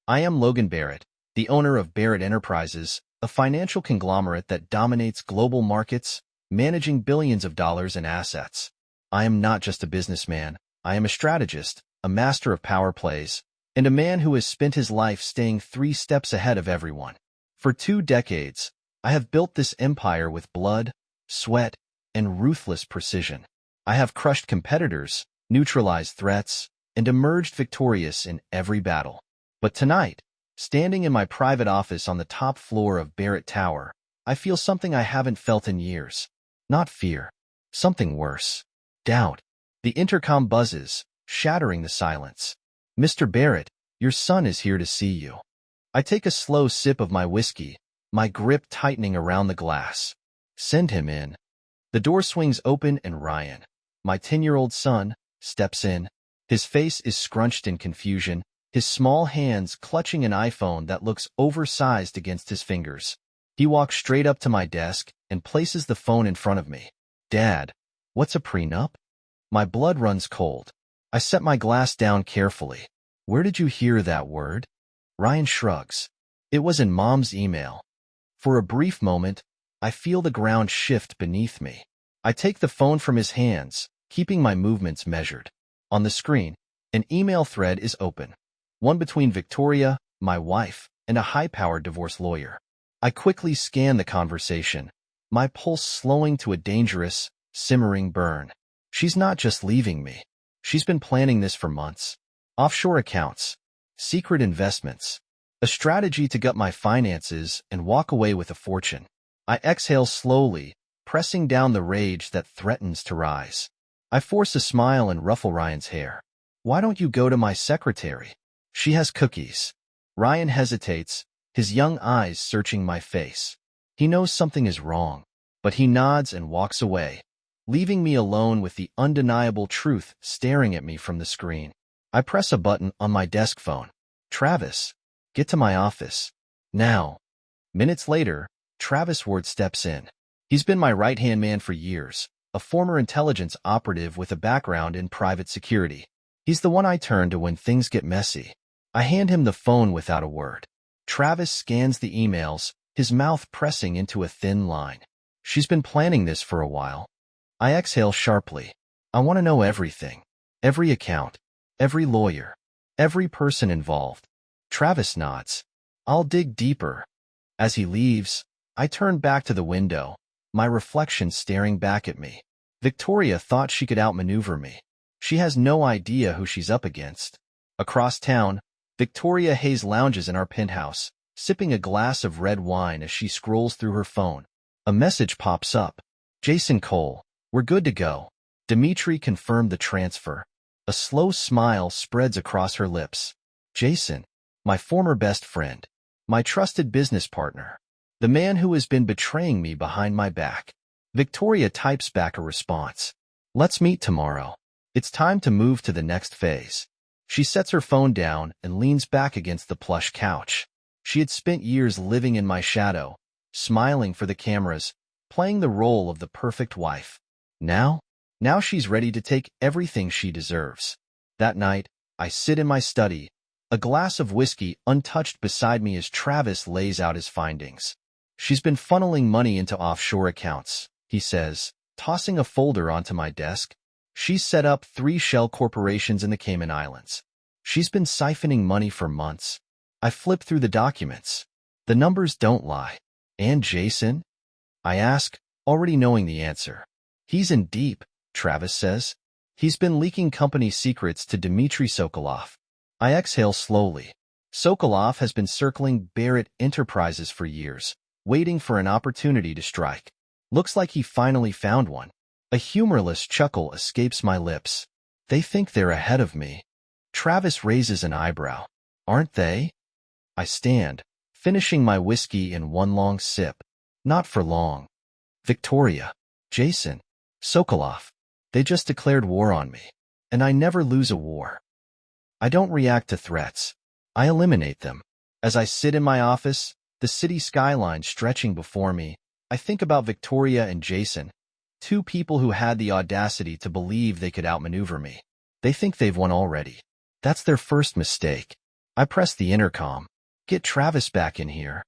I am Logan Barrett, the owner of Barrett Enterprises, a financial conglomerate that dominates global markets, managing billions of dollars in assets. I am not just a businessman. I am a strategist, a master of power plays, and a man who has spent his life staying 3 steps ahead of everyone. For 2 decades, I have built this empire with blood, sweat, and ruthless precision. I have crushed competitors, neutralized threats, and emerged victorious in every battle. But tonight, standing in my private office on the top floor of Barrett Tower, I feel something I haven't felt in years. Not fear. Something worse. Doubt. The intercom buzzes, shattering the silence. "Mr. Barrett, your son is here to see you." I take a slow sip of my whiskey, my grip tightening around the glass. "Send him in." The door swings open and Ryan, my 10-year-old son, steps in. His face is scrunched in confusion, his small hands clutching an iPhone that looks oversized against his fingers. He walks straight up to my desk and places the phone in front of me. "Dad, what's a prenup?" My blood runs cold. I set my glass down carefully. "Where did you hear that word?" Ryan shrugs. "It was in Mom's email." For a brief moment, I feel the ground shift beneath me. I take the phone from his hands, keeping my movements measured. On the screen, an email thread is open. One between Victoria, my wife, and a high-powered divorce lawyer. I quickly scan the conversation, my pulse slowing to a dangerous, simmering burn. She's not just leaving me. She's been planning this for months. Offshore accounts, secret investments, a strategy to gut my finances and walk away with a fortune. I exhale slowly, pressing down the rage that threatens to rise. I force a smile and ruffle Ryan's hair. "Why don't you go to my secretary? She has cookies." Ryan hesitates, his young eyes searching my face. He knows something is wrong, but he nods and walks away, leaving me alone with the undeniable truth staring at me from the screen. I press a button on my desk phone. "Travis, get to my office. Now." Minutes later, Travis Ward steps in. He's been my right-hand man for years, a former intelligence operative with a background in private security. He's the one I turn to when things get messy. I hand him the phone without a word. Travis scans the emails, his mouth pressing into a thin line. She's been planning this for a while. I exhale sharply. I want to know everything. Every account, every lawyer, every person involved. Travis nods. "I'll dig deeper." As he leaves, I turn back to the window, my reflection staring back at me. Victoria thought she could outmaneuver me. She has no idea who she's up against. Across town, Victoria Hayes lounges in our penthouse, sipping a glass of red wine as she scrolls through her phone. A message pops up. "Jason Cole, we're good to go." Dimitri confirmed the transfer. A slow smile spreads across her lips. "Jason, my former best friend, my trusted business partner, the man who has been betraying me behind my back." Victoria types back a response. "Let's meet tomorrow. It's time to move to the next phase." She sets her phone down and leans back against the plush couch. She had spent years living in my shadow, smiling for the cameras, playing the role of the perfect wife. Now she's ready to take everything she deserves. That night, I sit in my study, a glass of whiskey untouched beside me as Travis lays out his findings. "She's been funneling money into offshore accounts," he says, tossing a folder onto my desk. "She's set up 3 shell corporations in the Cayman Islands. She's been siphoning money for months." I flip through the documents. The numbers don't lie. "And Jason?" I ask, already knowing the answer. "He's in deep," Travis says. "He's been leaking company secrets to Dmitry Sokolov." I exhale slowly. Sokolov has been circling Barrett Enterprises for years, waiting for an opportunity to strike. Looks like he finally found one. A humorless chuckle escapes my lips. "They think they're ahead of me." Travis raises an eyebrow. "Aren't they?" I stand, finishing my whiskey in one long sip. "Not for long." "Victoria, Jason, Sokolov, they just declared war on me, and I never lose a war." I don't react to threats. I eliminate them. As I sit in my office, the city skyline stretching before me, I think about Victoria and Jason, 2 people who had the audacity to believe they could outmaneuver me. They think they've won already. That's their first mistake. I press the intercom. Get Travis back in here.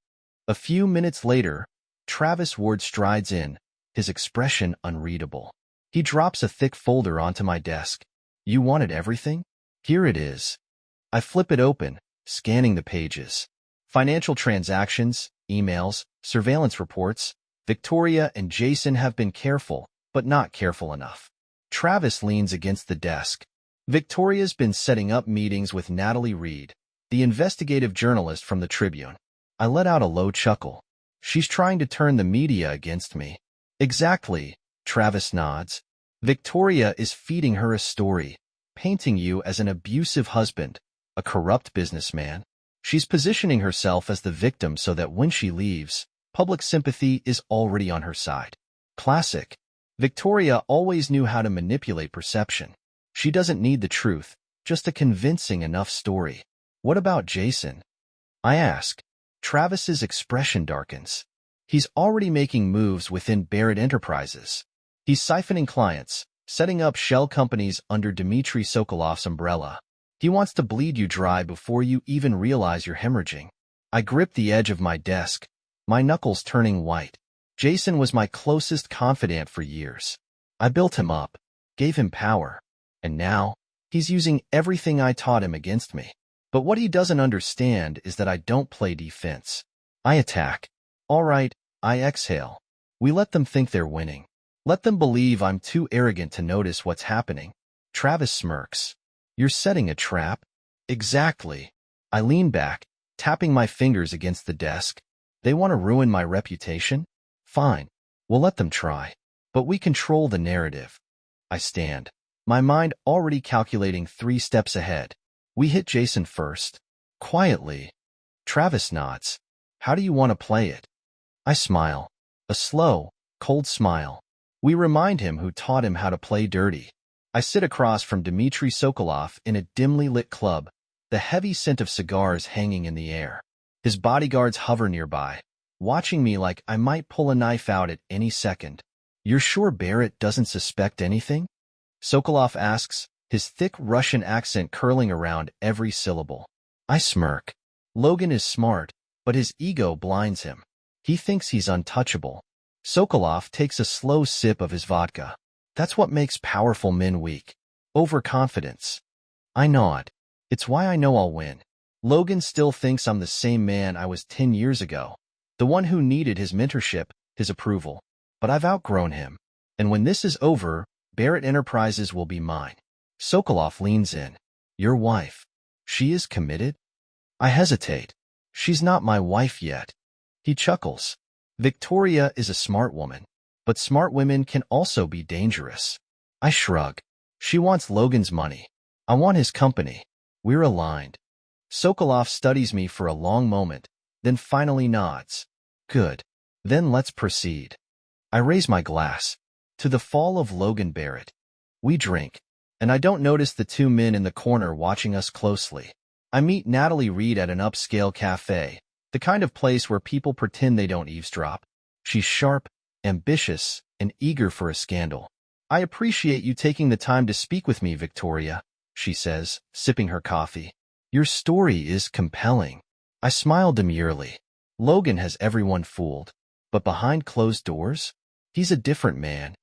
A few minutes later, Travis Ward strides in, his expression unreadable. He drops a thick folder onto my desk. You wanted everything? Here it is. I flip it open, scanning the pages. Financial transactions, emails, surveillance reports. Victoria and Jason have been careful, but not careful enough. Travis leans against the desk. Victoria's been setting up meetings with Natalie Reed, the investigative journalist from the Tribune. I let out a low chuckle. She's trying to turn the media against me. Exactly, Travis nods. Victoria is feeding her a story, painting you as an abusive husband, a corrupt businessman. She's positioning herself as the victim so that when she leaves, public sympathy is already on her side. Classic. Victoria always knew how to manipulate perception. She doesn't need the truth, just a convincing enough story. What about Jason? I ask. Travis's expression darkens. He's already making moves within Barrett Enterprises. He's siphoning clients, setting up shell companies under Dmitry Sokolov's umbrella. He wants to bleed you dry before you even realize you're hemorrhaging. I grip the edge of my desk, my knuckles turning white. Jason was my closest confidant for years. I built him up, gave him power, and now he's using everything I taught him against me. But what he doesn't understand is that I don't play defense. I attack. All right, I exhale. We let them think they're winning. Let them believe I'm too arrogant to notice what's happening. Travis smirks. You're setting a trap? Exactly. I lean back, tapping my fingers against the desk. They want to ruin my reputation? Fine. We'll let them try. But we control the narrative. I stand, my mind already calculating 3 steps ahead. We hit Jason first. Quietly. Travis nods. How do you want to play it? I smile. A slow, cold smile. We remind him who taught him how to play dirty. I sit across from Dmitry Sokolov in a dimly lit club, the heavy scent of cigars hanging in the air. His bodyguards hover nearby, watching me like I might pull a knife out at any second. You're sure Barrett doesn't suspect anything? Sokolov asks, his thick Russian accent curling around every syllable. I smirk. Logan is smart, but his ego blinds him. He thinks he's untouchable. Sokolov takes a slow sip of his vodka. That's what makes powerful men weak. Overconfidence. I nod. It's why I know I'll win. Logan still thinks I'm the same man I was 10 years ago. The one who needed his mentorship, his approval. But I've outgrown him. And when this is over, Barrett Enterprises will be mine. Sokolov leans in. Your wife. She is committed? I hesitate. She's not my wife yet. He chuckles. Victoria is a smart woman, but smart women can also be dangerous. I shrug. She wants Logan's money. I want his company. We're aligned. Sokolov studies me for a long moment, then finally nods. Good. Then let's proceed. I raise my glass. To the fall of Logan Barrett. We drink, and I don't notice the 2 men in the corner watching us closely. I meet Natalie Reed at an upscale cafe, the kind of place where people pretend they don't eavesdrop. She's sharp, ambitious, and eager for a scandal. I appreciate you taking the time to speak with me, Victoria, she says, sipping her coffee. Your story is compelling. I smile demurely. Logan has everyone fooled, but behind closed doors, he's a different man.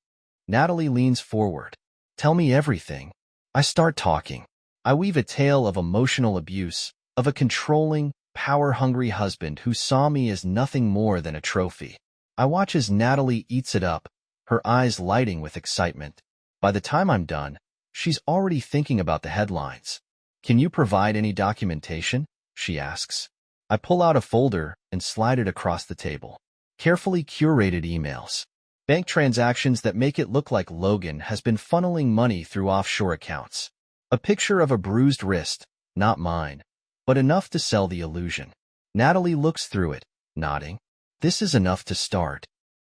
Natalie leans forward. Tell me everything. I start talking. I weave a tale of emotional abuse, of a controlling, power-hungry husband who saw me as nothing more than a trophy. I watch as Natalie eats it up, her eyes lighting with excitement. By the time I'm done, she's already thinking about the headlines. Can you provide any documentation? She asks. I pull out a folder and slide it across the table. Carefully curated emails. Bank transactions that make it look like Logan has been funneling money through offshore accounts. A picture of a bruised wrist, not mine, but enough to sell the illusion. Natalie looks through it, nodding. This is enough to start.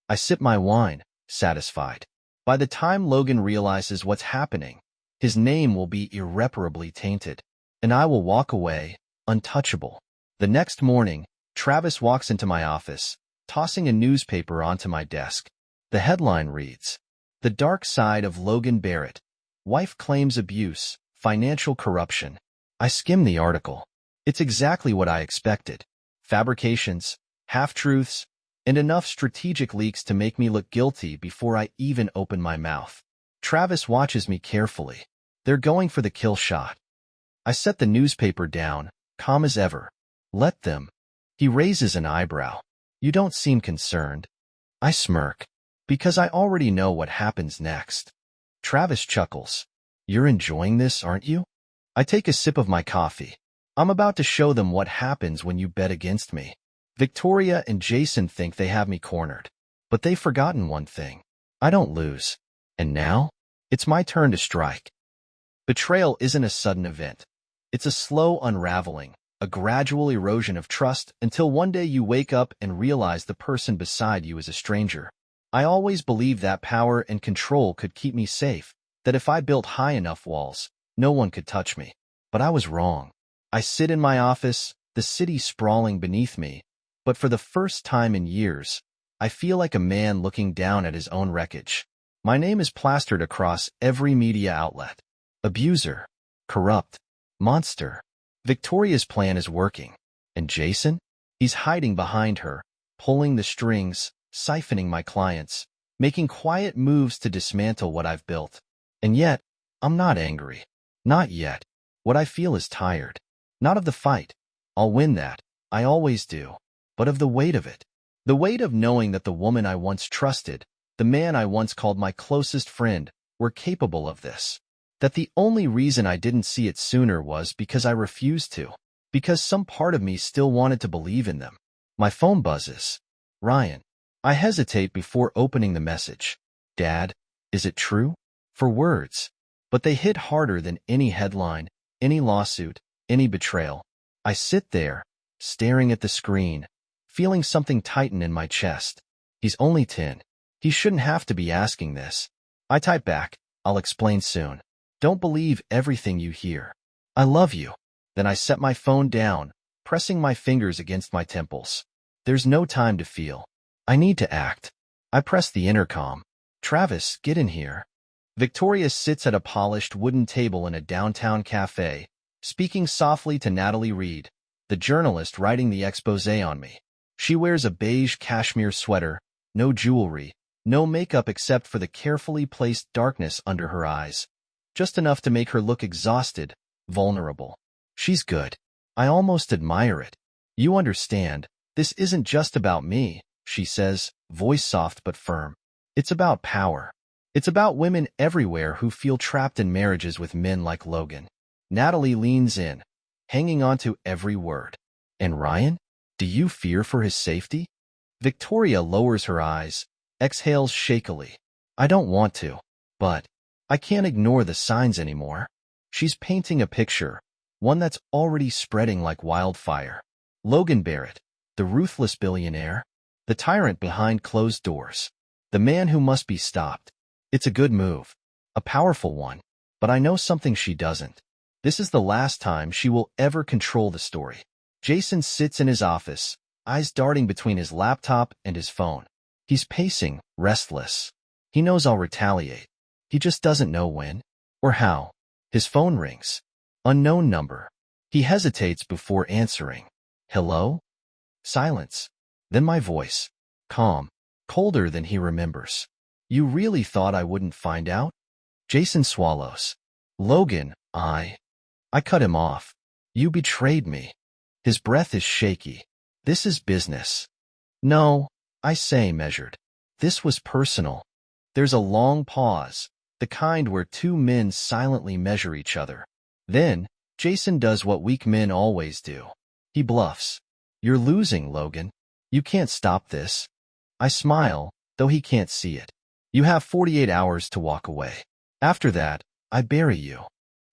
I sip my wine, satisfied. By the time Logan realizes what's happening, his name will be irreparably tainted, and I will walk away, untouchable. The next morning, Travis walks into my office, tossing a newspaper onto my desk. The headline reads, The Dark Side of Logan Barrett. Wife claims abuse, financial corruption. I skim the article. It's exactly what I expected. Fabrications, half-truths, and enough strategic leaks to make me look guilty before I even open my mouth. Travis watches me carefully. They're going for the kill shot. I set the newspaper down, calm as ever. Let them. He raises an eyebrow. You don't seem concerned. I smirk, because I already know what happens next. Travis chuckles. You're enjoying this, aren't you? I take a sip of my coffee. I'm about to show them what happens when you bet against me. Victoria and Jason think they have me cornered. But they've forgotten one thing. I don't lose. And now, it's my turn to strike. Betrayal isn't a sudden event. It's a slow unraveling, a gradual erosion of trust until one day you wake up and realize the person beside you is a stranger. I always believed that power and control could keep me safe, that if I built high enough walls, no one could touch me. But I was wrong. I sit in my office, the city sprawling beneath me, but for the first time in years, I feel like a man looking down at his own wreckage. My name is plastered across every media outlet. Abuser, corrupt, monster. Victoria's plan is working. And Jason? He's hiding behind her, pulling the strings, siphoning my clients, making quiet moves to dismantle what I've built. And yet, I'm not angry. Not yet. What I feel is tired. Not of the fight. I'll win that. I always do. But of the weight of it. The weight of knowing that the woman I once trusted, the man I once called my closest friend, were capable of this. That the only reason I didn't see it sooner was because I refused to. Because some part of me still wanted to believe in them. My phone buzzes. Ryan. I hesitate before opening the message. Dad, is it true? For words. But they hit harder than any headline, any lawsuit, any betrayal. I sit there, staring at the screen, feeling something tighten in my chest. He's only 10. He shouldn't have to be asking this. I type back, I'll explain soon. Don't believe everything you hear. I love you. Then I set my phone down, pressing my fingers against my temples. There's no time to feel. I need to act. I press the intercom. Travis, get in here. Victoria sits at a polished wooden table in a downtown cafe, speaking softly to Natalie Reed, the journalist writing the exposé on me. She wears a beige cashmere sweater, no jewelry, no makeup except for the carefully placed darkness under her eyes. Just enough to make her look exhausted, vulnerable. She's good. I almost admire it. You understand, this isn't just about me, she says, voice soft but firm. It's about power. It's about women everywhere who feel trapped in marriages with men like Logan. Natalie leans in, hanging on to every word. And Ryan? Do you fear for his safety? Victoria lowers her eyes, exhales shakily. I don't want to, but I can't ignore the signs anymore. She's painting a picture, one that's already spreading like wildfire. Logan Barrett, the ruthless billionaire, the tyrant behind closed doors, the man who must be stopped. It's a good move, a powerful one, but I know something she doesn't. This is the last time she will ever control the story. Jason sits in his office, eyes darting between his laptop and his phone. He's pacing, restless. He knows I'll retaliate. He just doesn't know when or how. His phone rings. Unknown number. He hesitates before answering. Hello? Silence. Then my voice. Calm. Colder than he remembers. You really thought I wouldn't find out? Jason swallows. Logan, I cut him off. You betrayed me. His breath is shaky. This is business. No, I say measured. This was personal. There's a long pause, the kind where two men silently measure each other. Then, Jason does what weak men always do. He bluffs. You're losing, Logan. You can't stop this. I smile, though he can't see it. You have 48 hours to walk away. After that, I bury you.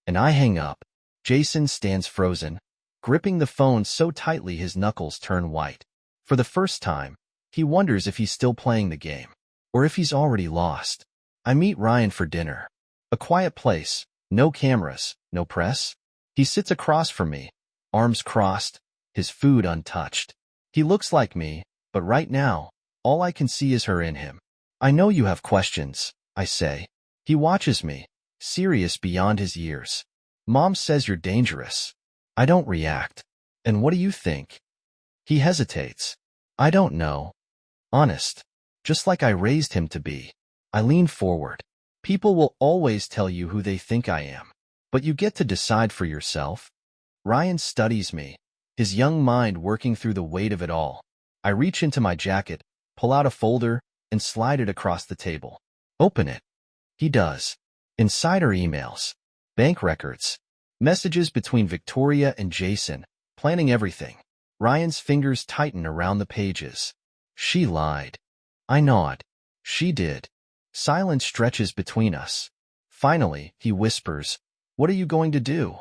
And I hang up. Jason stands frozen, gripping the phone so tightly his knuckles turn white. For the first time, he wonders if he's still playing the game, or if he's already lost. I meet Ryan for dinner. A quiet place, no cameras, no press. He sits across from me, arms crossed, his food untouched. He looks like me, but right now, all I can see is her in him. I know you have questions, I say. He watches me, serious beyond his years. Mom says you're dangerous. I don't react. And what do you think? He hesitates. I don't know. Honest. Just like I raised him to be. I lean forward. People will always tell you who they think I am. But you get to decide for yourself. Ryan studies me, his young mind working through the weight of it all. I reach into my jacket, pull out a folder, and slide it across the table. Open it. He does. Insider emails. Bank records. Messages between Victoria and Jason, planning everything. Ryan's fingers tighten around the pages. She lied. I nod. She did. Silence stretches between us. Finally, he whispers, "What are you going to do?"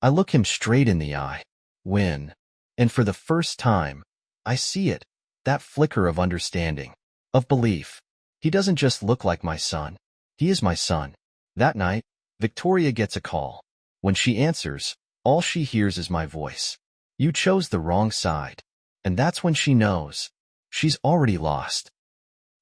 I look him straight in the eye. Win. And for the first time, I see it. That flicker of understanding. Of belief. He doesn't just look like my son. He is my son. That night, Victoria gets a call. When she answers, all she hears is my voice. You chose the wrong side. And that's when she knows. She's already lost.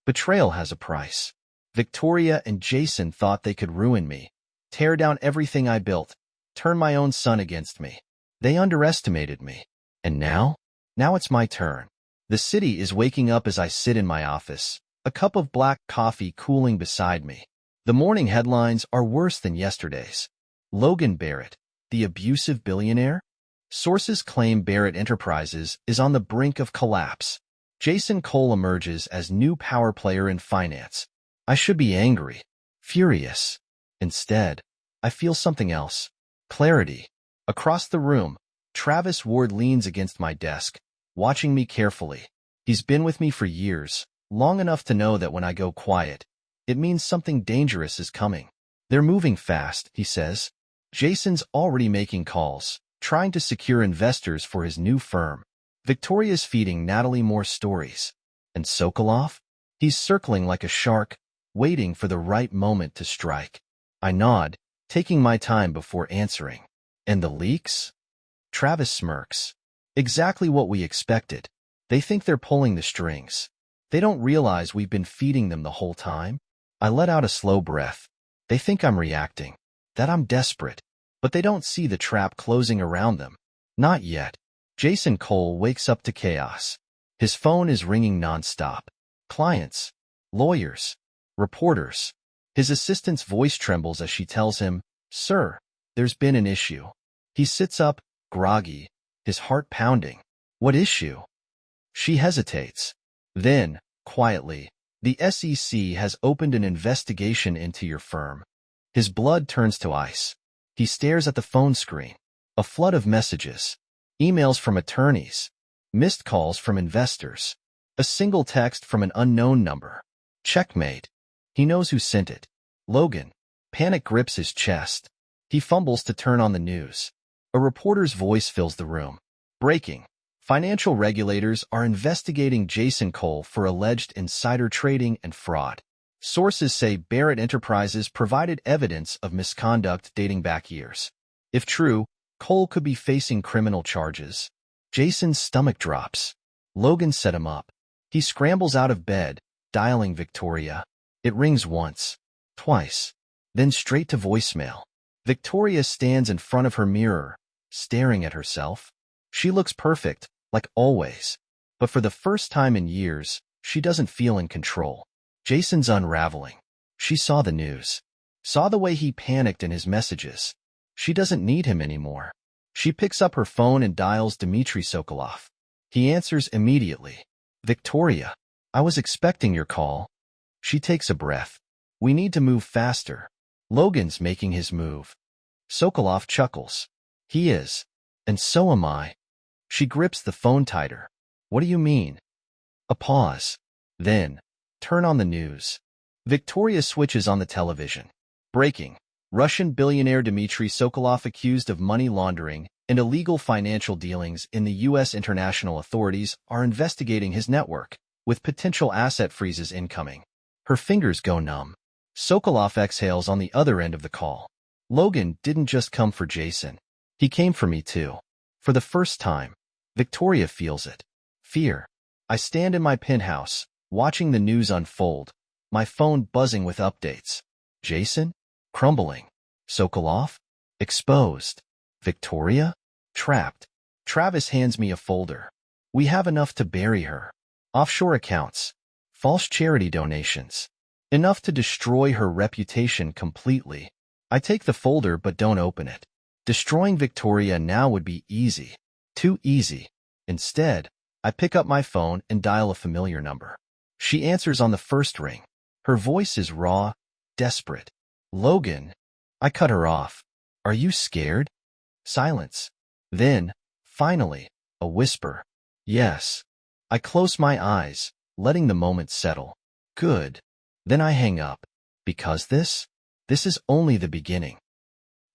Betrayal has a price. Victoria and Jason thought they could ruin me, tear down everything I built, turn my own son against me. They underestimated me. And now? Now it's my turn. The city is waking up as I sit in my office, a cup of black coffee cooling beside me. The morning headlines are worse than yesterday's. Logan Barrett, the abusive billionaire? Sources claim Barrett Enterprises is on the brink of collapse. Jason Cole emerges as new power player in finance. I should be angry, furious. Instead, I feel something else. Clarity. Across the room, Travis Ward leans against my desk, watching me carefully. He's been with me for years, long enough to know that when I go quiet, it means something dangerous is coming. They're moving fast, he says. Jason's already making calls, trying to secure investors for his new firm. Victoria's feeding Natalie more stories. And Sokolov? He's circling like a shark, waiting for the right moment to strike. I nod, taking my time before answering. And the leaks? Travis smirks. Exactly what we expected. They think they're pulling the strings. They don't realize we've been feeding them the whole time. I let out a slow breath. They think I'm reacting, that I'm desperate. But they don't see the trap closing around them. Not yet. Jason Cole wakes up to chaos. His phone is ringing nonstop. Clients, lawyers, reporters. His assistant's voice trembles as she tells him, "Sir, there's been an issue." He sits up, groggy, his heart pounding. What issue? She hesitates. Then, quietly, the SEC has opened an investigation into your firm. His blood turns to ice. He stares at the phone screen. A flood of messages. Emails from attorneys. Missed calls from investors. A single text from an unknown number. Checkmate. He knows who sent it. Logan. Panic grips his chest. He fumbles to turn on the news. A reporter's voice fills the room. Breaking. Financial regulators are investigating Jason Cole for alleged insider trading and fraud. Sources say Barrett Enterprises provided evidence of misconduct dating back years. If true, Cole could be facing criminal charges. Jason's stomach drops. Logan set him up. He scrambles out of bed, dialing Victoria. It rings once, twice, then straight to voicemail. Victoria stands in front of her mirror, staring at herself. She looks perfect, like always. But for the first time in years, she doesn't feel in control. Jason's unraveling. She saw the news. Saw the way he panicked in his messages. She doesn't need him anymore. She picks up her phone and dials Dmitry Sokolov. He answers immediately. "Victoria, I was expecting your call." She takes a breath. "We need to move faster." Logan's making his move. Sokolov chuckles. He is. And so am I. She grips the phone tighter. "What do you mean?" A pause. Then, turn on the news. Victoria switches on the television. Breaking. Russian billionaire Dmitry Sokolov accused of money laundering and illegal financial dealings in the U.S. International authorities are investigating his network, with potential asset freezes incoming. Her fingers go numb. Sokolov exhales on the other end of the call. Logan didn't just come for Jason. He came for me too. For the first time, Victoria feels it. Fear. I stand in my penthouse, watching the news unfold, my phone buzzing with updates. Jason? Crumbling. Sokolov? Exposed. Victoria? Trapped. Travis hands me a folder. We have enough to bury her. Offshore accounts. False charity donations. Enough to destroy her reputation completely. I take the folder but don't open it. Destroying Victoria now would be easy. Too easy. Instead, I pick up my phone and dial a familiar number. She answers on the first ring. Her voice is raw, desperate. Logan. I cut her off. Are you scared? Silence. Then, finally, a whisper. Yes. I close my eyes, letting the moment settle. Good. Then I hang up. Because this is only the beginning.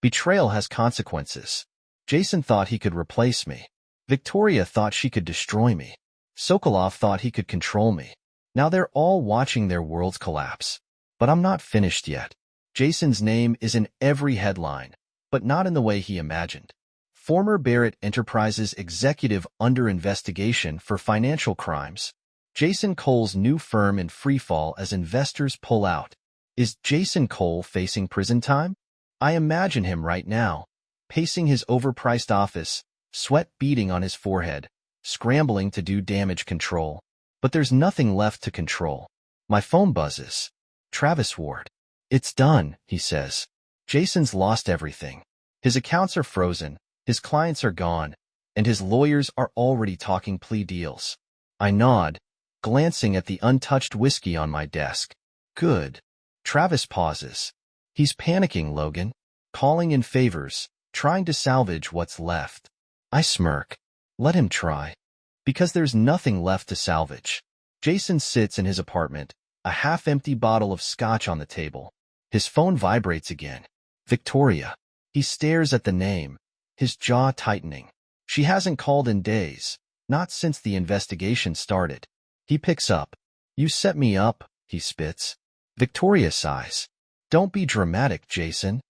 Betrayal has consequences. Jason thought he could replace me. Victoria thought she could destroy me. Sokolov thought he could control me. Now they're all watching their worlds collapse. But I'm not finished yet. Jason's name is in every headline, but not in the way he imagined. Former Barrett Enterprises executive under investigation for financial crimes. Jason Cole's new firm in freefall as investors pull out. Is Jason Cole facing prison time? I imagine him right now, pacing his overpriced office, sweat beading on his forehead, scrambling to do damage control. But there's nothing left to control. My phone buzzes. Travis Ward. It's done, he says. Jason's lost everything. His accounts are frozen, his clients are gone, and his lawyers are already talking plea deals. I nod, glancing at the untouched whiskey on my desk. Good. Travis pauses. He's panicking, Logan, calling in favors, trying to salvage what's left. I smirk. Let him try. Because there's nothing left to salvage. Jason sits in his apartment, a half-empty bottle of scotch on the table. His phone vibrates again. Victoria. He stares at the name, his jaw tightening. She hasn't called in days, not since the investigation started. He picks up. You set me up, he spits. Victoria sighs. Don't be dramatic, Jason.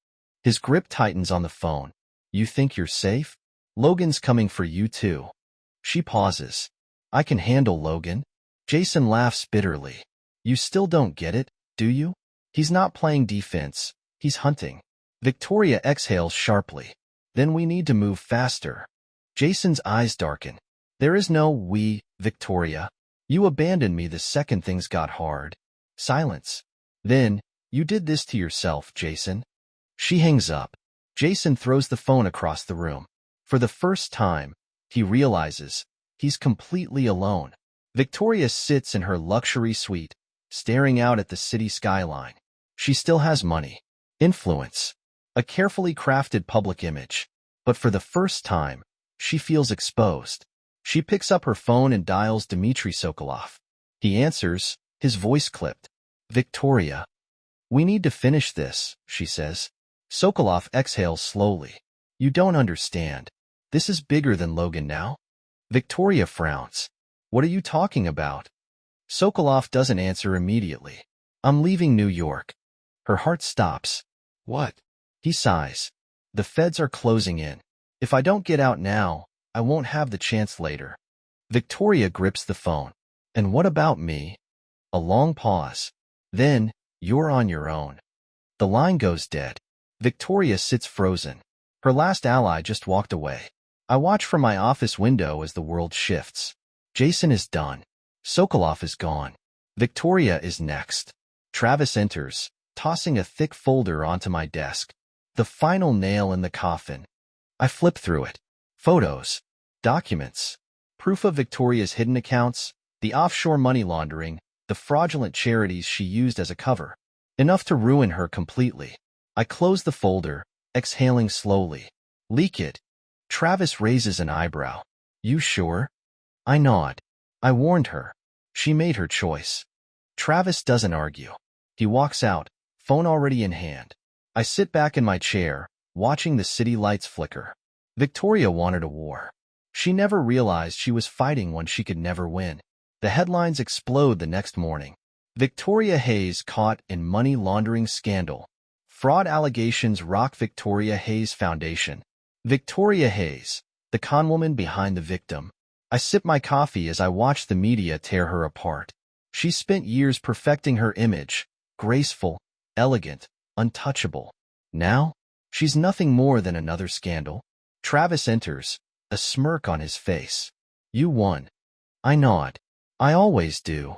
His grip tightens on the phone. You think you're safe? Logan's coming for you too. She pauses. I can handle Logan. Jason laughs bitterly. You still don't get it, do you? He's not playing defense. He's hunting. Victoria exhales sharply. Then we need to move faster. Jason's eyes darken. There is no we, Victoria. You abandoned me the second things got hard. Silence. Then, you did this to yourself, Jason. She hangs up. Jason throws the phone across the room. For the first time, he realizes he's completely alone. Victoria sits in her luxury suite, staring out at the city skyline. She still has money, influence, a carefully crafted public image. But for the first time, she feels exposed. She picks up her phone and dials Dmitry Sokolov. He answers, his voice clipped. Victoria. We need to finish this, she says. Sokolov exhales slowly. You don't understand. This is bigger than Logan now. Victoria frowns. What are you talking about? Sokolov doesn't answer immediately. I'm leaving New York. Her heart stops. What? He sighs. The feds are closing in. If I don't get out now, I won't have the chance later. Victoria grips the phone. And what about me? A long pause. Then, you're on your own. The line goes dead. Victoria sits frozen. Her last ally just walked away. I watch from my office window as the world shifts. Jason is done. Sokolov is gone. Victoria is next. Travis enters, tossing a thick folder onto my desk. The final nail in the coffin. I flip through it. Photos. Documents. Proof of Victoria's hidden accounts, the offshore money laundering, the fraudulent charities she used as a cover. Enough to ruin her completely. I close the folder, exhaling slowly. Leak it. Travis raises an eyebrow. You sure? I nod. I warned her. She made her choice. Travis doesn't argue. He walks out, phone already in hand. I sit back in my chair, watching the city lights flicker. Victoria wanted a war. She never realized she was fighting one she could never win. The headlines explode the next morning. Victoria Hayes caught in money laundering scandal. Fraud allegations rock Victoria Hayes Foundation. Victoria Hayes, the conwoman behind the victim. I sip my coffee as I watch the media tear her apart. She spent years perfecting her image, graceful, elegant, untouchable. Now, she's nothing more than another scandal. Travis enters, a smirk on his face. You won. I nod. I always do.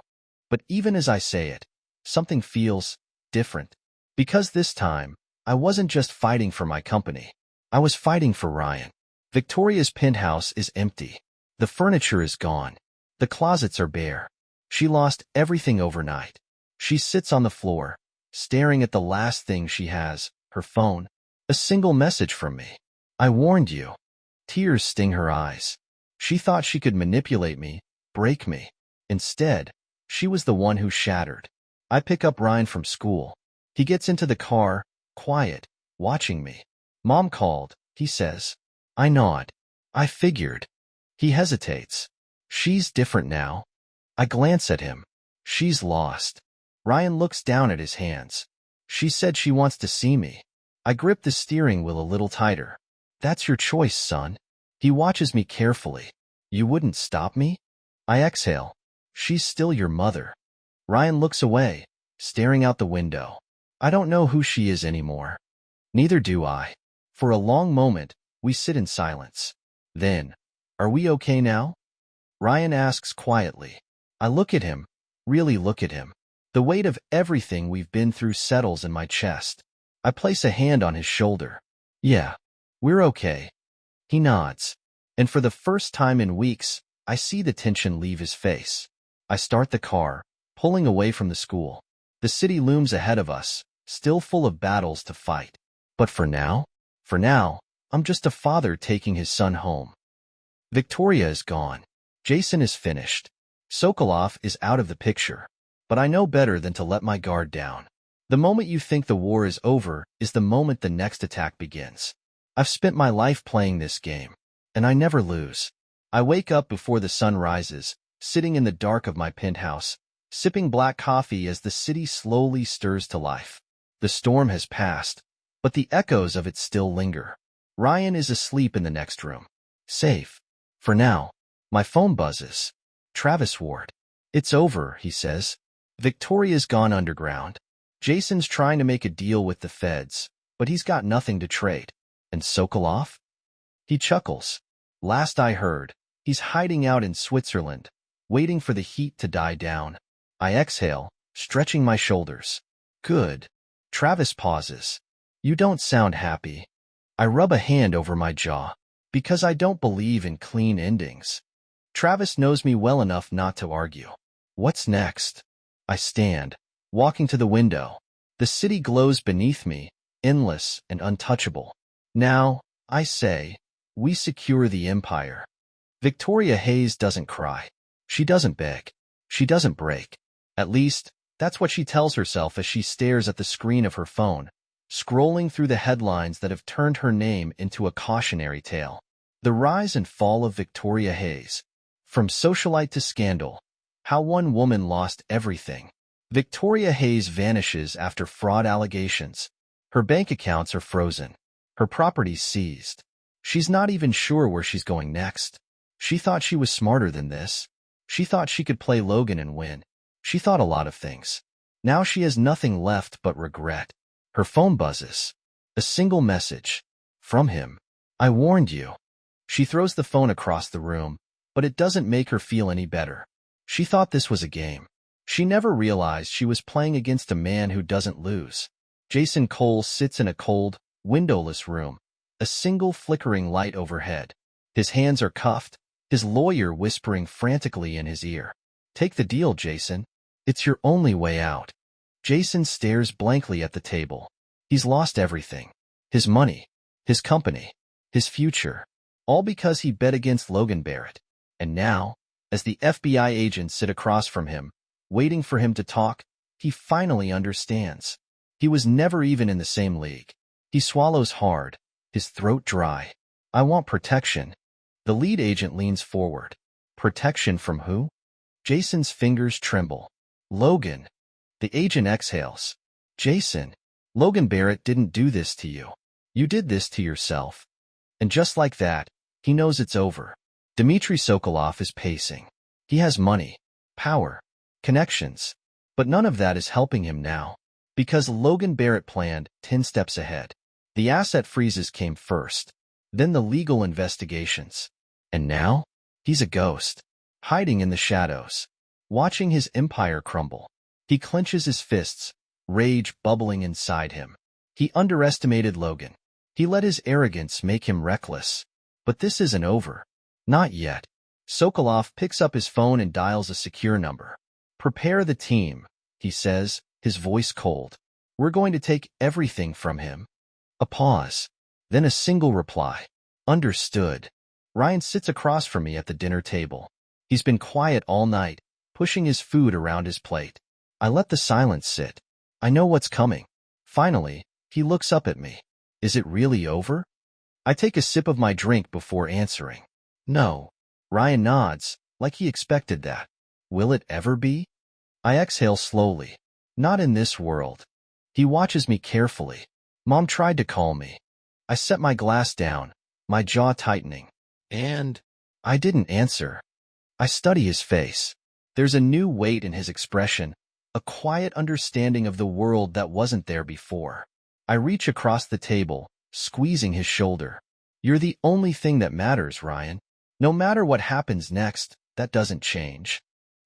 But even as I say it, something feels different. Because this time, I wasn't just fighting for my company. I was fighting for Ryan. Victoria's penthouse is empty. The furniture is gone. The closets are bare. She lost everything overnight. She sits on the floor, staring at the last thing she has, her phone. A single message from me. I warned you. Tears sting her eyes. She thought she could manipulate me, break me. Instead, she was the one who shattered. I pick up Ryan from school. He gets into the car, quiet, watching me. Mom called, he says. I nod. I figured. He hesitates. She's different now. I glance at him. She's lost. Ryan looks down at his hands. She said she wants to see me. I grip the steering wheel a little tighter. That's your choice, son. He watches me carefully. You wouldn't stop me? I exhale. She's still your mother. Ryan looks away, staring out the window. I don't know who she is anymore. Neither do I. For a long moment, we sit in silence. Then, are we okay now? Ryan asks quietly. I look at him, really look at him. The weight of everything we've been through settles in my chest. I place a hand on his shoulder. Yeah, we're okay. He nods. And for the first time in weeks, I see the tension leave his face. I start the car, pulling away from the school. The city looms ahead of us, still full of battles to fight. But for now, I'm just a father taking his son home. Victoria is gone. Jason is finished. Sokolov is out of the picture. But I know better than to let my guard down. The moment you think the war is over is the moment the next attack begins. I've spent my life playing this game, and I never lose. I wake up before the sun rises, sitting in the dark of my penthouse, sipping black coffee as the city slowly stirs to life. The storm has passed, but the echoes of it still linger. Ryan is asleep in the next room. Safe. For now. My phone buzzes. Travis Ward. It's over, he says. Victoria's gone underground. Jason's trying to make a deal with the feds, but he's got nothing to trade. And Sokolov? He chuckles. Last I heard, he's hiding out in Switzerland, waiting for the heat to die down. I exhale, stretching my shoulders. Good. Travis pauses. You don't sound happy. I rub a hand over my jaw, because I don't believe in clean endings. Travis knows me well enough not to argue. What's next? I stand, walking to the window. The city glows beneath me, endless and untouchable. Now, I say, we secure the empire. Victoria Hayes doesn't cry. She doesn't beg. She doesn't break. At least, that's what she tells herself as she stares at the screen of her phone, scrolling through the headlines that have turned her name into a cautionary tale. The rise and fall of Victoria Hayes. From socialite to scandal. How one woman lost everything. Victoria Hayes vanishes after fraud allegations. Her bank accounts are frozen. Her properties seized. She's not even sure where she's going next. She thought she was smarter than this. She thought she could play Logan and win. She thought a lot of things. Now she has nothing left but regret. Her phone buzzes. A single message. From him. I warned you. She throws the phone across the room, but it doesn't make her feel any better. She thought this was a game. She never realized she was playing against a man who doesn't lose. Jason Cole sits in a cold, windowless room, a single flickering light overhead. His hands are cuffed, his lawyer whispering frantically in his ear. Take the deal, Jason. It's your only way out. Jason stares blankly at the table. He's lost everything. His money, his company, his future. All because he bet against Logan Barrett. And now, as the FBI agents sit across from him, waiting for him to talk, he finally understands. He was never even in the same league. He swallows hard, his throat dry. I want protection. The lead agent leans forward. Protection from who? Jason's fingers tremble. Logan. The agent exhales. Jason, Logan Barrett didn't do this to you. You did this to yourself. And just like that, he knows it's over. Dmitry Sokolov is pacing. He has money, power, connections, but none of that is helping him now. Because Logan Barrett planned 10 steps ahead. The asset freezes came first, then the legal investigations. And now, he's a ghost, hiding in the shadows, watching his empire crumble. He clenches his fists, rage bubbling inside him. He underestimated Logan. He let his arrogance make him reckless. But this isn't over. Not yet. Sokolov picks up his phone and dials a secure number. "Prepare the team," he says, his voice cold. "We're going to take everything from him." A pause. Then a single reply. "Understood." Ryan sits across from me at the dinner table. He's been quiet all night, pushing his food around his plate. I let the silence sit. I know what's coming. Finally, he looks up at me. "Is it really over?" I take a sip of my drink before answering. "No." Ryan nods, like he expected that. "Will it ever be?" I exhale slowly. "Not in this world." He watches me carefully. Mom tried to call me. I set my glass down, my jaw tightening. And I didn't answer. I study his face. There's a new weight in his expression, a quiet understanding of the world that wasn't there before. I reach across the table, squeezing his shoulder. "You're the only thing that matters, Ryan. No matter what happens next, that doesn't change."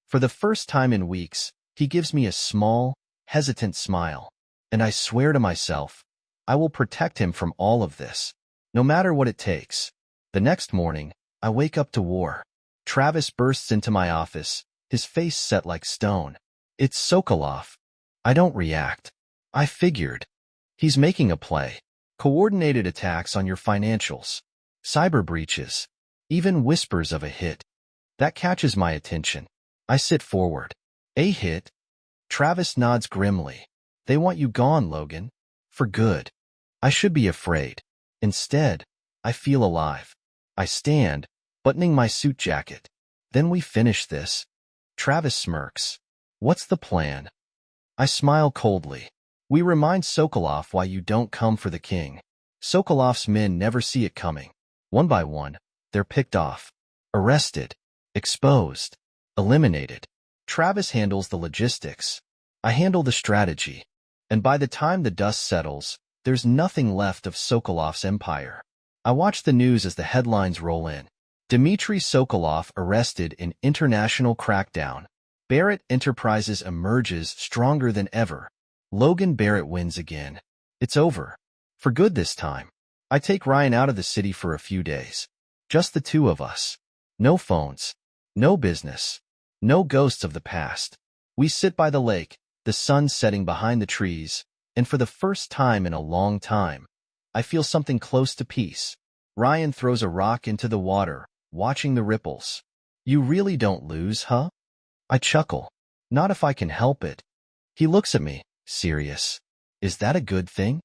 For the first time in weeks, he gives me a small, hesitant smile. And I swear to myself, I will protect him from all of this, no matter what it takes. The next morning, I wake up to war. Travis bursts into my office, his face set like stone. "It's Sokolov." I don't react. I figured. He's making a play. Coordinated attacks on your financials. Cyber breaches. Even whispers of a hit. That catches my attention. I sit forward. "A hit?" Travis nods grimly. "They want you gone, Logan. For good." I should be afraid. Instead, I feel alive. I stand, buttoning my suit jacket. "Then we finish this." Travis smirks. "What's the plan?" I smile coldly. "We remind Sokolov why you don't come for the king." Sokolov's men never see it coming. One by one, they're picked off, arrested, exposed, eliminated. Travis handles the logistics. I handle the strategy. And by the time the dust settles, there's nothing left of Sokolov's empire. I watch the news as the headlines roll in. Dmitry Sokolov arrested in international crackdown. Barrett Enterprises emerges stronger than ever. Logan Barrett wins again. It's over. For good this time. I take Ryan out of the city for a few days. Just the two of us. No phones. No business. No ghosts of the past. We sit by the lake, the sun setting behind the trees, and for the first time in a long time, I feel something close to peace. Ryan throws a rock into the water, watching the ripples. "You really don't lose, huh?" I chuckle. "Not if I can help it." He looks at me, serious. "Is that a good thing?"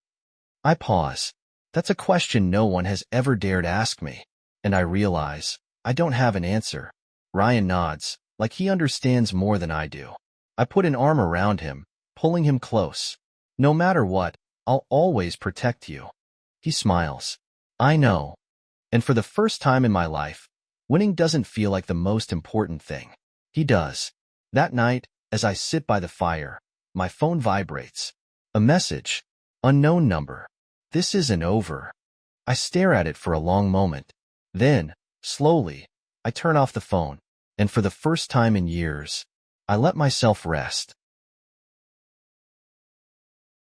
I pause. That's a question no one has ever dared ask me, and I realize I don't have an answer. Ryan nods, like he understands more than I do. I put an arm around him, pulling him close. "No matter what, I'll always protect you." He smiles. "I know." And for the first time in my life, winning doesn't feel like the most important thing. He does. That night, as I sit by the fire, my phone vibrates. A message. Unknown number. This isn't over. I stare at it for a long moment. Then, slowly, I turn off the phone, and for the first time in years, I let myself rest.